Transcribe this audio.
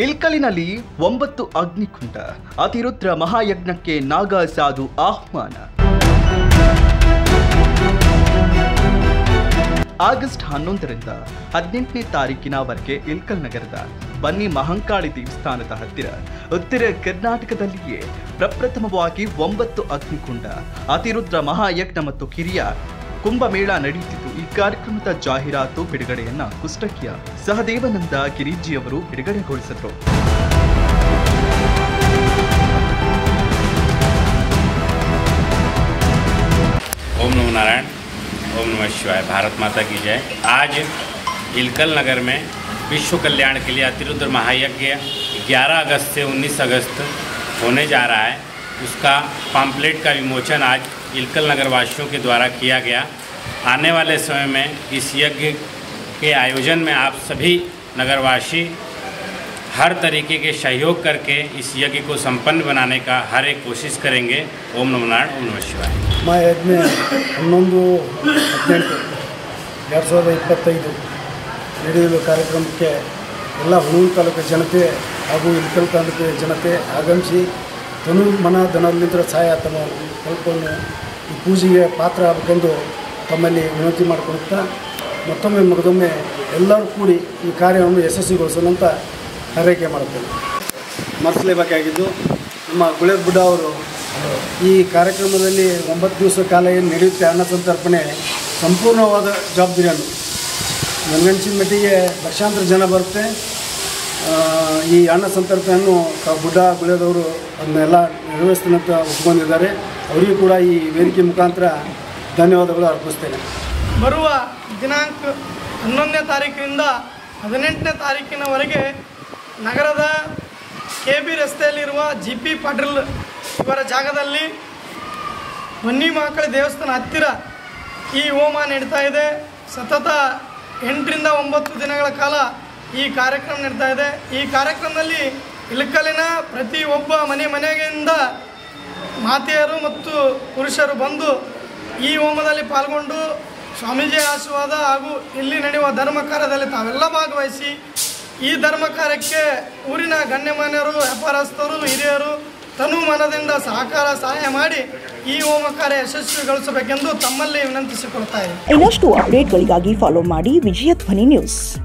ಇಲ್ಕಲಿನಲ್ಲಿ 9 ಅಗ್ನಿಕುಂಡ, ಅತಿರುದ್ರ ಮಹಾಯಜ್ಞಕ್ಕೆ ನಾಗಾ ಸಾಧು ಆಹ್ವಾನ. ಆಗಸ್ಟ್ 11ರಿಂದ 18ನೇ ತಾರೀಕಿನವರೆಗೆ ಇಲ್ಕಲ್ ನಗರದ ಬನ್ನಿ ಮಹಂಕಾಳಿ ದೇವಸ್ಥಾನದ ಹತ್ತಿರ ಉತ್ತರ ಕರ್ನಾಟಕದಲ್ಲಿಯೇ ಪ್ರಪ್ರಥಮವಾಗಿ 9 ಅಗ್ನಿಕುಂಡ, ಅತಿರುದ್ರ ಮಹಾಯಜ್ಞ ಮತ್ತು ಕಿರಿಯ ಕುಂಭಮೇಳ ನಡೆಯುತ್ತಿದ್ದು, ಈ ಕಾರ್ಯಕ್ರಮದ ಜಾಹೀರಾತು ಬಿಡುಗಡೆಯನ್ನ ಕುಷ್ಟಗಿಯ ಸಹದೇವನಂದ ಗಿರಿಜಿಯವರು ಬಿಡುಗಡೆಗೊಳಿಸಿದರು. ओम नमो नारायण, ओम नमः शिवाय, भारत माता की जय। आज इलकल नगर में विश्व कल्याण के लिए अतिरुद्र महायज्ञ 11 अगस्त से 19 अगस्त होने जा रहा है। उसका पम्पलेट का विमोचन आज इलकल नगर वासियों के द्वारा किया गया। आने वाले समय में इस यज्ञ के आयोजन में आप सभी नगरवासी हर तरीके के सहयोग करके इस यज्ञ को संपन्न बनाने का हर एक कोशिश करेंगे। ओम नमो नारायण, ओम नमः शिवाय। ಮಹಾಯಜ್ಞ 11/18/2025 ನಡೆಯುವ ಕಾರ್ಯಕ್ರಮಕ್ಕೆ ಎಲ್ಲ ಹುಣೂರು ತಾಲೂಕು ಜನತೆ ಹಾಗೂ ಇಲ್ಕಲ್ ತಾಲೂಕು ಜನತೆ ಆಗಮಿಸಿ ತನು ಮನ ಧನದಿಂದ ಸಹಾಯ ತಮ್ಮ ಸ್ವಲ್ಪವನ್ನು ಈ ಪೂಜೆಗೆ ಪಾತ್ರ ಆಗಬೇಕೆಂದು ತಮ್ಮಲ್ಲಿ ವಿನಂತಿ ಮಾಡಿಕೊಳ್ಳುತ್ತಾ ಮತ್ತೊಮ್ಮೆ ಮಗದೊಮ್ಮೆ ಎಲ್ಲರೂ ಕೂಡಿ ಈ ಕಾರ್ಯವನ್ನು ಯಶಸ್ವಿಗೊಳಿಸಲಂತ ಹಾರೈಕೆ ಮಾಡುತ್ತೇನೆ. ಮರೆಸಲೇಬೇಕಾಗಿದ್ದು ನಮ್ಮ ಗುಳೇದ್ ಬುಡ್ಡ ಅವರು ಈ ಕಾರ್ಯಕ್ರಮದಲ್ಲಿ 9 ದಿವಸ ಕಾಲ ಏನು ನಡೆಯುತ್ತೆ ಅನ್ನ ಸಂತರ್ಪಣೆ ಸಂಪೂರ್ಣವಾದ ಜವಾಬ್ದಾರಿಯನ್ನು ನನಗನ್ಸಿದ ಮಟ್ಟಿಗೆ ಲಕ್ಷಾಂತರ ಜನ ಬರುತ್ತೆ. ಈ ಅನ್ನ ಸಂತರ್ಪಣೆಯನ್ನು ಬುಡ್ಡ ಗುಳೇದವರು ಅದನ್ನೆಲ್ಲ ನಿರ್ವಹಿಸ್ತಾನಂತ ಒಪ್ಕೊಂಡಿದ್ದಾರೆ. ಅವರಿಗೂ ಕೂಡ ಈ ವೇದಿಕೆ ಮುಖಾಂತರ ಧನ್ಯವಾದಗಳು ಅರ್ಪಿಸ್ತೇನೆ. ಬರುವ ದಿನಾಂಕ 11ನೇ ತಾರೀಕಿನಿಂದ 18ನೇ ತಾರೀಕಿನವರೆಗೆ ನಗರದ KB ರಸ್ತೆಯಲ್ಲಿರುವ GP ಪಾಟೀಲ್ ಇವರ ಜಾಗದಲ್ಲಿ ಬನ್ನಿ ಮಹಂಕಾಳಿ ದೇವಸ್ಥಾನ ಹತ್ತಿರ ಈ ಹೋಮ ನಡೀತಾ ಇದೆ. ಸತತ 8ರಿಂದ 9 ದಿನಗಳ ಕಾಲ ಈ ಕಾರ್ಯಕ್ರಮ ನಡೀತಾ ಇದೆ. ಈ ಕಾರ್ಯಕ್ರಮದಲ್ಲಿ ಇಳಕಲಿನ ಪ್ರತಿಯೊಬ್ಬ ಮನೆಯಿಂದ ಮಾತೆಯರು ಮತ್ತು ಪುರುಷರು ಬಂದು ಈ ಹೋಮದಲ್ಲಿ ಪಾಲ್ಗೊಂಡು ಸ್ವಾಮೀಜಿ ಆಶೀರ್ವಾದ ಹಾಗೂ ಇಲ್ಲಿ ನಡೆಯುವ ಧರ್ಮ ಕಾರ್ಯದಲ್ಲಿ ತಾವೆಲ್ಲ ಭಾಗವಹಿಸಿ ಈ ಧರ್ಮ ಕಾರ್ಯಕ್ಕೆ ಊರಿನ ಗಣ್ಯಮಾನ್ಯರು, ವ್ಯಾಪಾರಸ್ಥರು, ಹಿರಿಯರು ತನು ಮನದಿಂದ ಸಹಾಯ ಮಾಡಿ ಈ ಹೋಮ ಕಾರ್ಯ ಯಶಸ್ವಿಗೊಳಿಸಬೇಕೆಂದು ತಮ್ಮಲ್ಲಿ ವಿನಂತಿಸಿಕೊಳ್ತಾ ಇದ್ದೀನಿ. ಇನ್ನಷ್ಟು ಅಪ್ಡೇಟ್ಗಳಿಗಾಗಿ ಫಾಲೋ ಮಾಡಿ ವಿಜಯ ಧ್ವನಿ ನ್ಯೂಸ್.